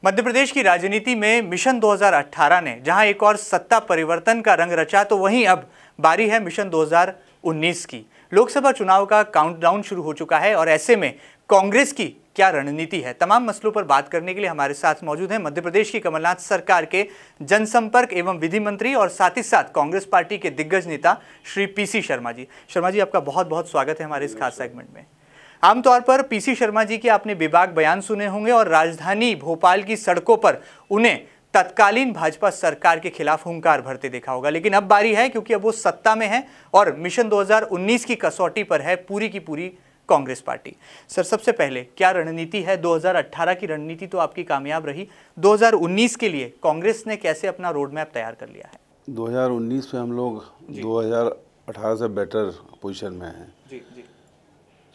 मध्य प्रदेश की राजनीति में मिशन 2018 ने जहां एक और सत्ता परिवर्तन का रंग रचा, तो वहीं अब बारी है मिशन 2019 की। लोकसभा चुनाव का काउंटडाउन शुरू हो चुका है और ऐसे में कांग्रेस की क्या रणनीति है, तमाम मसलों पर बात करने के लिए हमारे साथ मौजूद हैं मध्य प्रदेश की कमलनाथ सरकार के जनसंपर्क एवं विधि मंत्री और साथ ही साथ कांग्रेस पार्टी के दिग्गज नेता श्री पीसी शर्मा जी। शर्मा जी, आपका बहुत बहुत स्वागत है हमारे इस खास सेगमेंट में। आमतौर पर पीसी शर्मा जी के आपने बेबाक बयान सुने होंगे और राजधानी भोपाल की सड़कों पर उन्हें तत्कालीन भाजपा सरकार के खिलाफ हुंकार भरते देखा होगा, लेकिन अब बारी है क्योंकि अब वो सत्ता में है और मिशन 2019 की कसौटी पर है पूरी की पूरी कांग्रेस पार्टी। सर, सबसे पहले क्या रणनीति है? 2018 की रणनीति तो आपकी कामयाब रही, 2019 के लिए कांग्रेस ने कैसे अपना रोड मैप तैयार कर लिया है? 2019 में हम लोग 2018 से बेटर पोजीशन में हैं,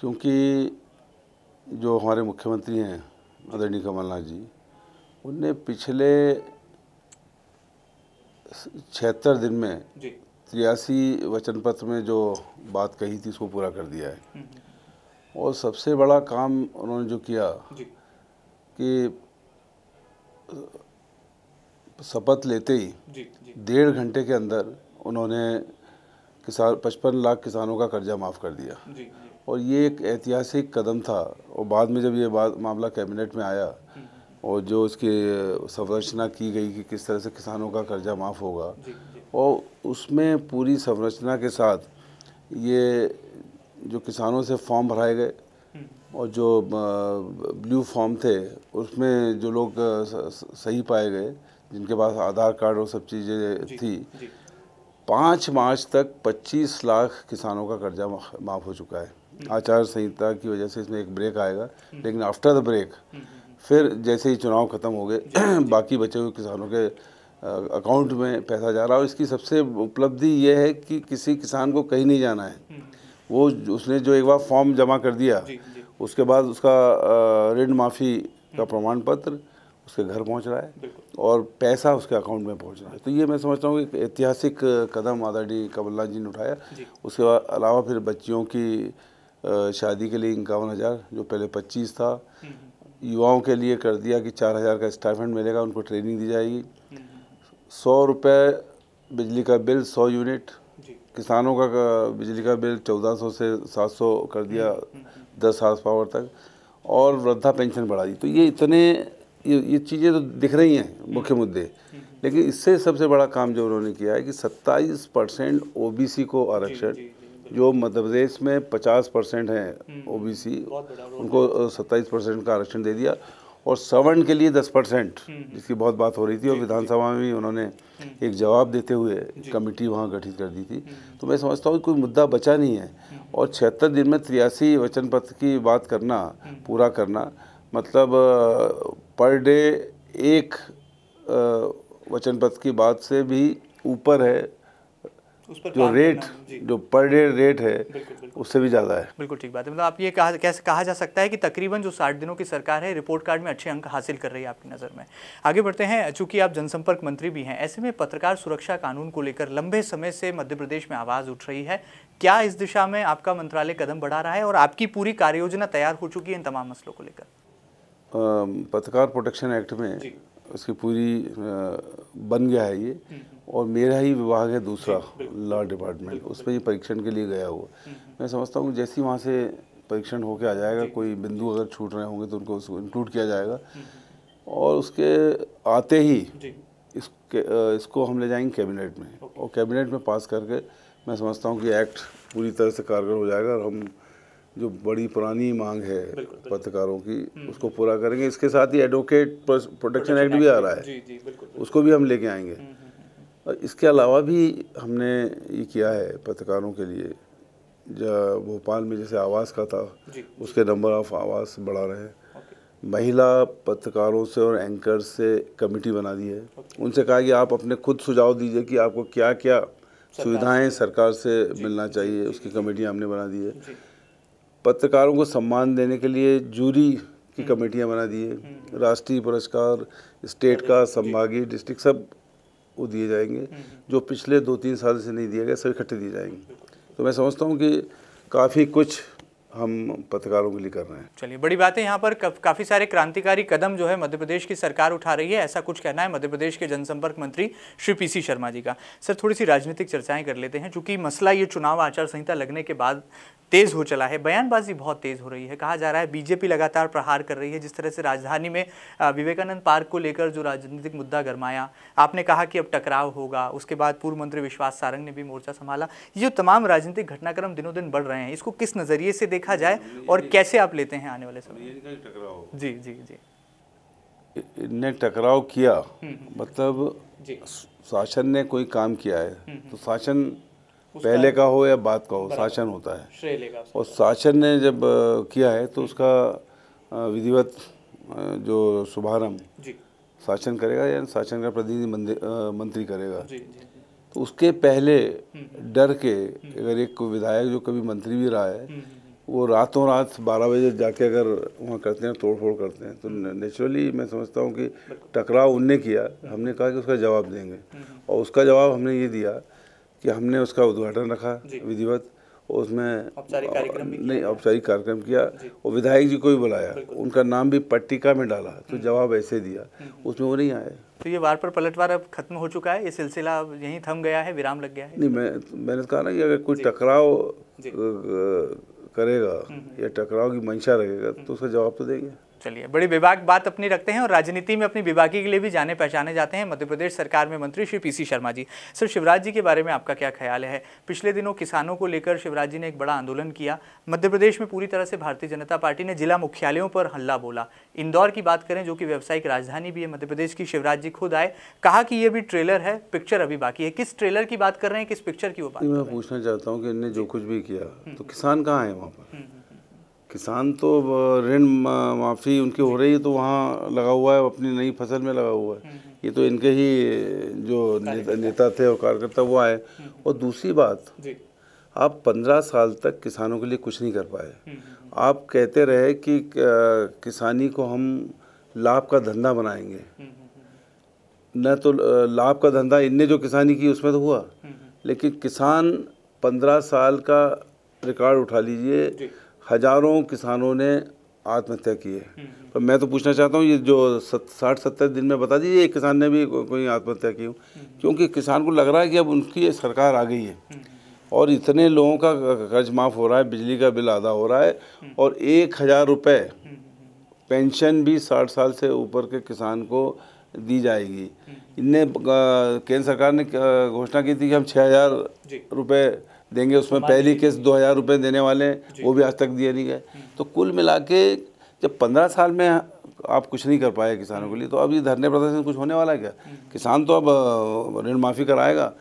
क्योंकि जो हमारे मुख्यमंत्री हैं आदरणीय कमलनाथ जी, उनने पिछले 76 दिन में 83 वचन पत्र में जो बात कही थी उसको पूरा कर दिया है। और सबसे बड़ा काम उन्होंने जो किया कि शपथ लेते ही 1.5 घंटे के अंदर उन्होंने 55 लाख किसानों का कर्जा माफ़ कर दिया। और ये एक ऐतिहासिक कदम था। और बाद में जब ये मामला कैबिनेट में आया और जो इसकी संरचना की गई कि किस तरह से किसानों का कर्जा माफ़ होगा, और उसमें पूरी संरचना के साथ ये जो किसानों से फॉर्म भराए गए और जो ब्लू फॉर्म थे उसमें जो लोग सही पाए गए, जिनके पास आधार कार्ड और सब चीज़ें थी, 5 मार्च तक 25 लाख किसानों का कर्जा माफ़ हो चुका है। आचार संहिता की वजह से इसमें एक ब्रेक आएगा, लेकिन आफ्टर द ब्रेक फिर जैसे ही चुनाव खत्म हो गए बाकी बचे हुए किसानों के अकाउंट में पैसा जा रहा है। और इसकी सबसे उपलब्धि ये है कि किसी किसान को कहीं नहीं जाना है। वो उसने जो एक बार फॉर्म जमा कर दिया, उसके बाद उसका ऋण माफ़ी का प्रमाण पत्र उसके घर पहुंच रहा है और पैसा उसके अकाउंट में पहुंच रहा है। तो ये मैं समझता हूँ कि ऐतिहासिक कदम आदरणीय कमलनाथ जी ने उठाया। उसके अलावा फिर बच्चियों की शादी के लिए 51,000 जो पहले 25 था, युवाओं के लिए कर दिया कि 4,000 का स्टाइपेंड मिलेगा, उनको ट्रेनिंग दी जाएगी। 100 रुपये बिजली का बिल 100 यूनिट, किसानों का बिजली का बिल 1400 से 700 कर दिया 10 हार्स पावर तक, और वृद्धा पेंशन बढ़ा दी। तो ये ये चीज़ें तो दिख रही हैं मुख्य मुद्दे, लेकिन इससे सबसे बड़ा काम जो उन्होंने किया है कि 27% ओबीसी को आरक्षण, जो मध्य प्रदेश में 50% हैं ओबीसी, उनको 27% का आरक्षण दे दिया। और सवर्ण के लिए 10%, जिसकी बहुत बात हो रही थी और विधानसभा में भी उन्होंने एक जवाब देते हुए कमेटी वहाँ गठित कर दी थी। तो मैं समझता हूँ कि कोई मुद्दा बचा नहीं है। और 76 दिन में 83 वचन पत्र की बात करना, पूरा करना, मतलब पर डे एक वचन पत्र की बात से भी ऊपर है। जो रेट, जो पर डे रेट है, उससे भी ज़्यादा है। बिल्कुल ठीक बात है। मतलब आप ये कैसे कहा जा सकता है कि तकरीबन जो 60 दिनों की सरकार है, रिपोर्ट कार्ड में अच्छे अंक हासिल कर रही है आपकी नज़र में। आगे बढ़ते हैं, चूंकि आप जनसंपर्क मंत्री भी हैं, ऐसे में पत्रकार सुरक्षा कानून को लेकर लंबे समय से मध्य प्रदेश में आवाज़ उठ रही है। क्या इस दिशा में आपका मंत्रालय कदम बढ़ा रहा है और आपकी पूरी कार्य योजना तैयार हो चुकी है इन तमाम मसलों को लेकर? पत्रकार प्रोटेक्शन एक्ट में उसकी पूरी बन गया है ये, और मेरा ही विभाग है दूसरा, लॉ डिपार्टमेंट, उसमें ये परीक्षण के लिए गया हुआ। मैं समझता हूँ जैसे ही वहाँ से परीक्षण होके आ जाएगा, कोई बिंदु अगर छूट रहे होंगे तो उनको इंक्लूड किया जाएगा, और उसके आते ही इसको हम ले जाएंगे कैबिनेट में, और कैबिनेट में पास करके मैं समझता हूँ कि एक्ट पूरी तरह से कारगर हो जाएगा। और हम जो बड़ी पुरानी मांग है पत्रकारों की, उसको पूरा करेंगे। इसके साथ ही एडवोकेट प्रोटेक्शन एक्ट भी आ रहा है, उसको भी हम लेके आएंगे। और इसके अलावा भी हमने ये किया है पत्रकारों के लिए, जो भोपाल में जैसे आवास का था, उसके नंबर ऑफ आवास बढ़ा रहे हैं। महिला पत्रकारों से और एंकर से कमेटी बना दी है, उनसे कहा कि आप अपने खुद सुझाव दीजिए कि आपको क्या क्या सुविधाएं सरकार से मिलना चाहिए, उसकी कमेटी हमने बना दी है। पत्रकारों को सम्मान देने के लिए जूरी की कमेटियां बना दी है। राष्ट्रीय पुरस्कार, स्टेट का, संभागीय, डिस्ट्रिक्ट, सब वो दिए जाएंगे। जो पिछले 2-3 साल से नहीं दिए गए, सब इकट्ठे दिए जाएंगे। तो मैं समझता हूँ कि काफ़ी कुछ हम पत्रकारों के लिए कर रहे हैं। चलिए, बड़ी बात है। यहाँ पर काफ़ी सारे क्रांतिकारी कदम जो है मध्य प्रदेश की सरकार उठा रही है, ऐसा कुछ कहना है मध्य प्रदेश के जनसंपर्क मंत्री श्री पीसी शर्मा जी का। सर, थोड़ी सी राजनीतिक चर्चाएं कर लेते हैं, चूंकि मसला ये चुनाव आचार संहिता लगने के बाद तेज हो चला है, बयानबाजी बहुत तेज हो रही है। कहा जा रहा है बीजेपी लगातार प्रहार कर रही है। जिस तरह से राजधानी में विवेकानंद पार्क को लेकर जो राजनीतिक मुद्दा गरमाया, आपने कहा कि अब टकराव होगा, उसके बाद पूर्व मंत्री विश्वास सारंग ने भी मोर्चा संभाला। ये तमाम राजनीतिक घटनाक्रम दिनों दिन बढ़ रहे हैं, इसको किस नज़रिए से देखा जाए और कैसे आप लेते हैं आने वाले समय? जी जी जी, इनने टकराव किया मतलब शासन ने कोई काम किया है तो शासन पहले का हो या बाद का हो, शासन होता है, श्रेय लेगा। और शासन ने जब किया है तो उसका विधिवत जो शुभारंभ शासन करेगा या शासन का प्रतिनिधि मंत्री करेगा। तो उसके पहले डर के अगर एक विधायक जो कभी मंत्री भी रहा है वो रातों रात 12 बजे जाके अगर वहाँ करते हैं, तोड़ फोड़ करते हैं, तो नेचुरली मैं समझता हूँ कि टकराव उनने किया। हमने कहा कि उसका जवाब देंगे, और उसका जवाब हमने ये दिया कि हमने उसका उद्घाटन रखा विधिवत, और उसमें औपचारिक कार्यक्रम भी नहीं औपचारिक कार्यक्रम किया, और विधायक जी को भी बुलाया, उनका नाम भी पट्टिका में डाला, तो जवाब ऐसे दिया, उसमें वो नहीं आए। तो ये वार पर पलटवार अब खत्म हो चुका है, ये सिलसिला यहीं थम गया है, विराम लग गया है? नहीं, मैंने कहा ना कि अगर कोई टकराव करेगा या टकराव की मंशा रखेगा तो उसका जवाब तो देंगे। चलिए, बड़ी विभाग बात अपनी रखते हैं और राजनीति में अपनी विभागी के लिए भी जाने पहचाने जाते हैं मध्य प्रदेश सरकार में मंत्री श्री पीसी शर्मा जी। सर, शिवराज जी के बारे में आपका क्या ख्याल है? पिछले दिनों किसानों को लेकर शिवराज जी ने एक बड़ा आंदोलन किया। मध्य प्रदेश में पूरी तरह से भारतीय जनता पार्टी ने जिला मुख्यालयों पर हल्ला बोला। इंदौर की बात करें, जो कि व्यावसायिक राजधानी भी है मध्य प्रदेश की, शिवराज जी खुद आए, कहा कि ये भी ट्रेलर है, पिक्चर अभी बाकी है। किस ट्रेलर की बात कर रहे हैं, किस पिक्चर की वो बात? मैं पूछना चाहता हूँ कि इन्होंने जो कुछ भी किया तो किसान कहाँ है वहाँ पर? किसान तो ऋण माफ़ी उनकी हो रही है तो वहाँ लगा हुआ है, अपनी नई फसल में लगा हुआ है। ये तो इनके ही जो नेता थे और कार्यकर्ता वो आए। और दूसरी बात, आप 15 साल तक किसानों के लिए कुछ नहीं कर पाए। आप कहते रहे कि किसानी को हम लाभ का धंधा बनाएंगे, न तो लाभ का धंधा इनने जो किसानी की उसमें तो हुआ, लेकिन किसान 15 साल का रिकॉर्ड उठा लीजिए, हजारों किसानों ने आत्महत्या की है। तो मैं तो पूछना चाहता हूँ, ये जो 60-70 दिन में बता दीजिए एक किसान ने भी कोई आत्महत्या की हो, क्योंकि किसान को लग रहा है कि अब उनकी सरकार आ गई है और इतने लोगों का कर्ज माफ़ हो रहा है, बिजली का बिल आधा हो रहा है, और 1000 रुपये पेंशन भी 60 साल से ऊपर के किसान को दी जाएगी। इनने केंद्र सरकार ने घोषणा की थी कि हम 6000 रुपये देंगे, उसमें पहली किस्त 2000 रुपये देने वाले हैं, वो भी आज तक दिए नहीं गए। तो कुल मिला के जब 15 साल में आप कुछ नहीं कर पाए किसानों के लिए, तो अब ये धरने प्रदर्शन कुछ होने वाला है क्या? किसान तो अब ऋण माफ़ी कराएगा,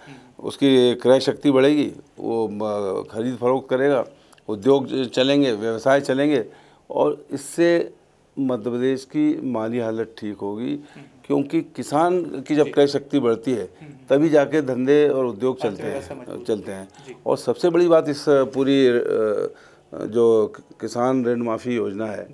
उसकी क्रय शक्ति बढ़ेगी, वो खरीद फरोख्त करेगा, उद्योग चलेंगे, व्यवसाय चलेंगे, और इससे मध्य प्रदेश की माली हालत ठीक होगी। क्योंकि किसान की जब क्रय शक्ति बढ़ती है तभी जाके धंधे और उद्योग चलते हैं। और सबसे बड़ी बात इस पूरी जो किसान ऋण माफ़ी योजना है,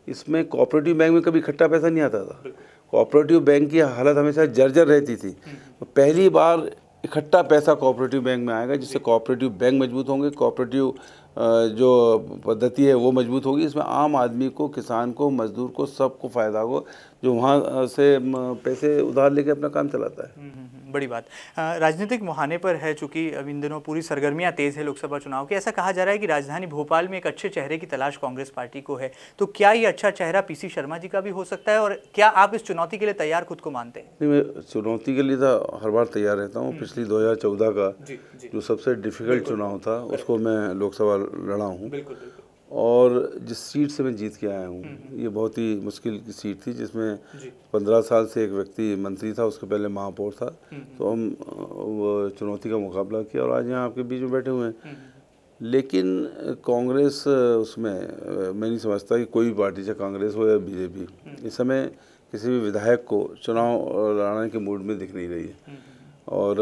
इसमें कोऑपरेटिव बैंक में कभी इकट्ठा पैसा नहीं आता था। कोऑपरेटिव बैंक की हालत हमेशा जर्जर रहती थी। तो पहली बार इकट्ठा पैसा कोऑपरेटिव बैंक में आएगा, जिससे कोऑपरेटिव बैंक मजबूत होंगे, कोऑपरेटिव जो पद्धति है वो मजबूत होगी। इसमें आम आदमी को, किसान को, मजदूर को, सबको फ़ायदा हो, जो वहाँ से पैसे उधार लेके अपना काम चलाता है। बड़ी बात। राजनीतिक मुहाने पर है, चूंकि अब इन दिनों पूरी सरगर्मियां तेज़ है लोकसभा चुनाव की। ऐसा कहा जा रहा है कि राजधानी भोपाल में एक अच्छे चेहरे की तलाश कांग्रेस पार्टी को है। तो क्या ये अच्छा चेहरा पीसी शर्मा जी का भी हो सकता है, और क्या आप इस चुनौती के लिए तैयार खुद को मानते हैं? नहीं, मैं चुनौती के लिए तो हर बार तैयार रहता हूँ। पिछली 2014 का जो सबसे डिफ़िकल्ट चुनाव था उसको मैं लोकसभा लड़ा हूँ, और जिस सीट से मैं जीत के आया हूँ ये बहुत ही मुश्किल की सीट थी, जिसमें 15 साल से एक व्यक्ति मंत्री था, उसके पहले महापौर था। तो हम वो चुनौती का मुकाबला किया और आज यहाँ आपके बीच में बैठे हुए हैं। लेकिन कांग्रेस उसमें मैं नहीं समझता कि कोई भी पार्टी, चाहे कांग्रेस हो या बीजेपी, इस समय किसी भी विधायक को चुनाव लड़ाने के मूड में दिख नहीं रही है। और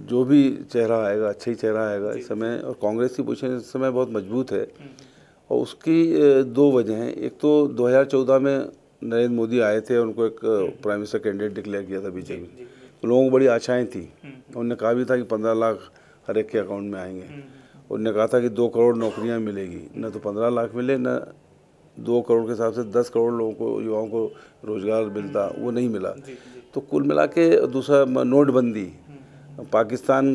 जो भी चेहरा आएगा अच्छा ही चेहरा आएगा इस समय, और कांग्रेस की पोजीशन इस समय बहुत मजबूत है। और उसकी दो वजह हैं। एक तो 2014 में नरेंद्र मोदी आए थे, उनको एक प्राइम मिनिस्टर कैंडिडेट डिक्लेयर किया था बीजेपी, तो लोगों को बड़ी आशाएं थी। उन्होंने कहा भी था कि 15 लाख हर एक के अकाउंट में आएंगे, उन्होंने कहा था कि 2 करोड़ नौकरियां मिलेगी, न तो 15 लाख मिले, न 2 करोड़ के हिसाब से 10 करोड़ लोगों को, युवाओं को रोजगार मिलता, वो नहीं मिला। तो कुल मिला के दूसरा नोटबंदी, पाकिस्तान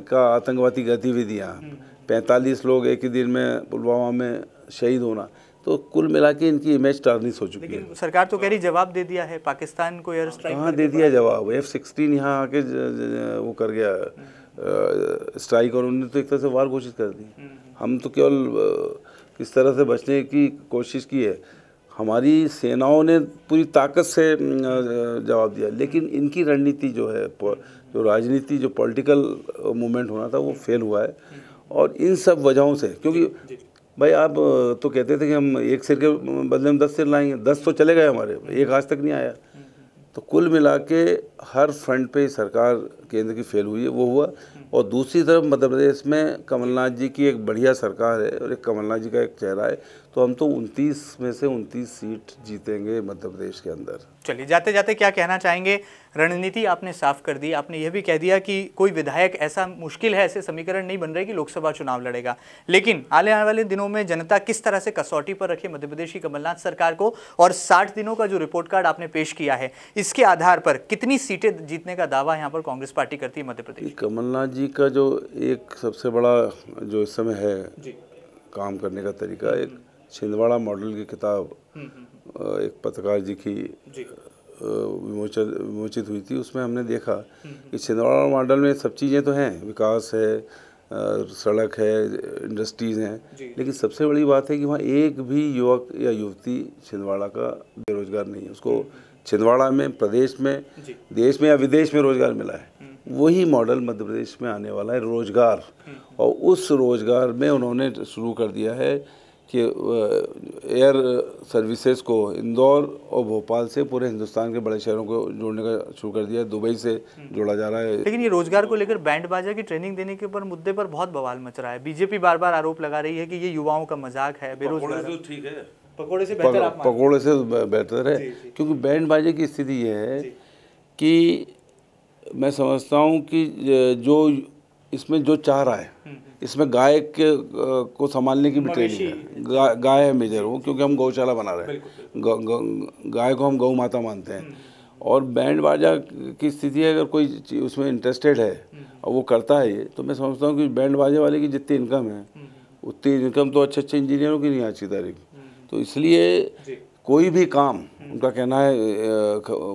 का आतंकवादी गतिविधियाँ, 45 लोग एक ही दिन में पुलवामा में शहीद होना, तो कुल मिला के इनकी इमेज टार्निश हो चुकी है। सरकार तो कह रही जवाब दे दिया है, पाकिस्तान को एयर स्ट्राइक कहाँ दे दिया जवाब? F-16 यहाँ आके वो कर गया स्ट्राइक, और उन्होंने तो एक तरह से वार घोषित कर दी। हम तो केवल किस तरह से बचने की कोशिश की है, हमारी सेनाओं ने पूरी ताकत से जवाब दिया, लेकिन इनकी रणनीति जो है, जो राजनीति, जो पॉलिटिकल मूवमेंट होना था, वो फेल हुआ है। और इन सब वजहों से, क्योंकि भाई आप तो कहते थे कि हम एक सिर के बदले में 10 सिर लाएंगे, 10 तो चले गए हमारे, एक आज तक नहीं आया। तो कुल मिला के हर फ्रंट पे सरकार केंद्र की फेल हुई है, वो हुआ। और दूसरी तरफ मध्य प्रदेश में कमलनाथ जी की एक बढ़िया सरकार है और एक कमलनाथ जी का एक चेहरा है, तो हम तो 29 में से 29 सीट जीतेंगे मध्य प्रदेश के अंदर। चलिए, जाते जाते क्या कहना चाहेंगे? रणनीति आपने साफ कर दी, आपने यह भी कह दिया कि कोई विधायक ऐसा मुश्किल है, ऐसे समीकरण नहीं बन रहे कि लोकसभा चुनाव लड़ेगा, लेकिन आने वाले दिनों में जनता किस तरह से कसौटी पर रखे मध्य प्रदेश की कमलनाथ सरकार को, और 60 दिनों का जो रिपोर्ट कार्ड आपने पेश किया है, इसके आधार पर कितनी सीटें जीतने का दावा यहाँ पर कांग्रेस पार्टी करती है मध्य प्रदेश? कमलनाथ जी का जो एक सबसे बड़ा जो इस समय है काम करने का तरीका, एक छिंदवाड़ा मॉडल की किताब एक पत्रकार जी की विमोचित हुई थी, उसमें हमने देखा कि छिंदवाड़ा मॉडल में सब चीज़ें तो हैं, विकास है, सड़क है, इंडस्ट्रीज़ हैं, लेकिन सबसे बड़ी बात है कि वहाँ एक भी युवक या युवती छिंदवाड़ा का बेरोजगार नहीं है। उसको छिंदवाड़ा में, प्रदेश में, देश में या विदेश में रोजगार मिला है। वही मॉडल मध्य प्रदेश में आने वाला है, रोजगार। और उस रोजगार में उन्होंने शुरू कर दिया है कि एयर सर्विसेज को इंदौर और भोपाल से पूरे हिंदुस्तान के बड़े शहरों को जोड़ने का शुरू कर दिया है। दुबई से जोड़ा जा रहा है। लेकिन ये रोजगार को लेकर बैंड बाजा की ट्रेनिंग देने के ऊपर मुद्दे पर बहुत बवाल मच रहा है। बीजेपी बार बार आरोप लगा रही है कि ये युवाओं का मजाक है, बेरोजगार। ठीक है, पकोड़े से बेहतर आप पकोड़े से बेहतर है, क्योंकि बैंड बाजे की स्थिति ये है कि मैं समझता हूँ कि जो इसमें जो चाह रहा है, इसमें गाय को संभालने की भी ट्रेनिंग है। गाय है मेजर वो, क्योंकि हम गौशाला बना रहे हैं, गाय को हम गौ माता मानते हैं। और बैंड बाजा की स्थिति है, अगर कोई उसमें इंटरेस्टेड है और वो करता है ये, तो मैं समझता हूँ कि बैंड बाजे वाले की जितनी इनकम है उतनी इनकम तो अच्छे अच्छे इंजीनियरों की नहीं आज की तारीख। तो इसलिए कोई भी काम, उनका कहना है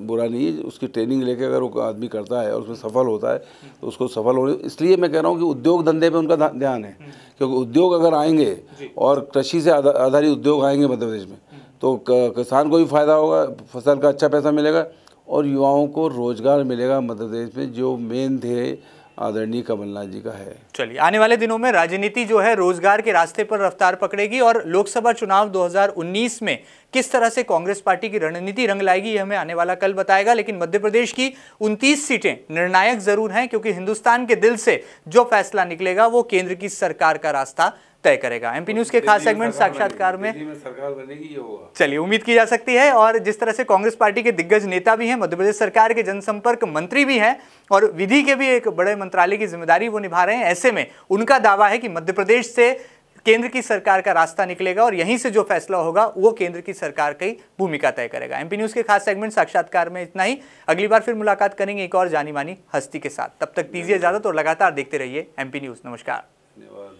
बुरा नहीं, उसकी ट्रेनिंग लेके अगर वो आदमी करता है और उसमें सफल होता है तो उसको सफल होने, इसलिए मैं कह रहा हूँ कि उद्योग धंधे पे उनका ध्यान है। क्योंकि उद्योग अगर आएंगे और कृषि से आधारित उद्योग आएंगे मध्य प्रदेश में, तो किसान को भी फायदा होगा, फसल का अच्छा पैसा मिलेगा और युवाओं को रोजगार मिलेगा मध्य प्रदेश में, जो मेन ध्येय आदरणीय कमलनाथ जी का है। चलिए, आने वाले दिनों में राजनीति जो है रोजगार के रास्ते पर रफ्तार पकड़ेगी, और लोकसभा चुनाव 2019 में किस तरह से कांग्रेस पार्टी की रणनीति रंग लाएगी, ये हमें आने वाला कल बताएगा। लेकिन मध्य प्रदेश की 29 सीटें निर्णायक जरूर हैं, क्योंकि हिंदुस्तान के दिल से जो फैसला निकलेगा वो केंद्र की सरकार का रास्ता तय करेगा। एमपी न्यूज के खास सेगमेंट साक्षात्कार में सरकार बनेगी, ये होगा। चलिए, उम्मीद की जा सकती है। और जिस तरह से कांग्रेस पार्टी के दिग्गज नेता भी हैं, मध्य प्रदेश सरकार के जनसंपर्क मंत्री भी हैं और विधि के भी एक बड़े मंत्रालय की जिम्मेदारी वो निभा रहे हैं, ऐसे में उनका दावा है कि मध्य प्रदेश से केंद्र की सरकार का रास्ता निकलेगा और यहीं से जो फैसला होगा वो केंद्र की सरकार की भूमिका तय करेगा। एमपी न्यूज के खास सेगमेंट साक्षात्कार में इतना ही। अगली बार फिर मुलाकात करेंगे एक और जानी मानी हस्ती के साथ। तब तक दीजिए इजाजत और लगातार देखते रहिए एमपी न्यूज। नमस्कार। धन्यवाद।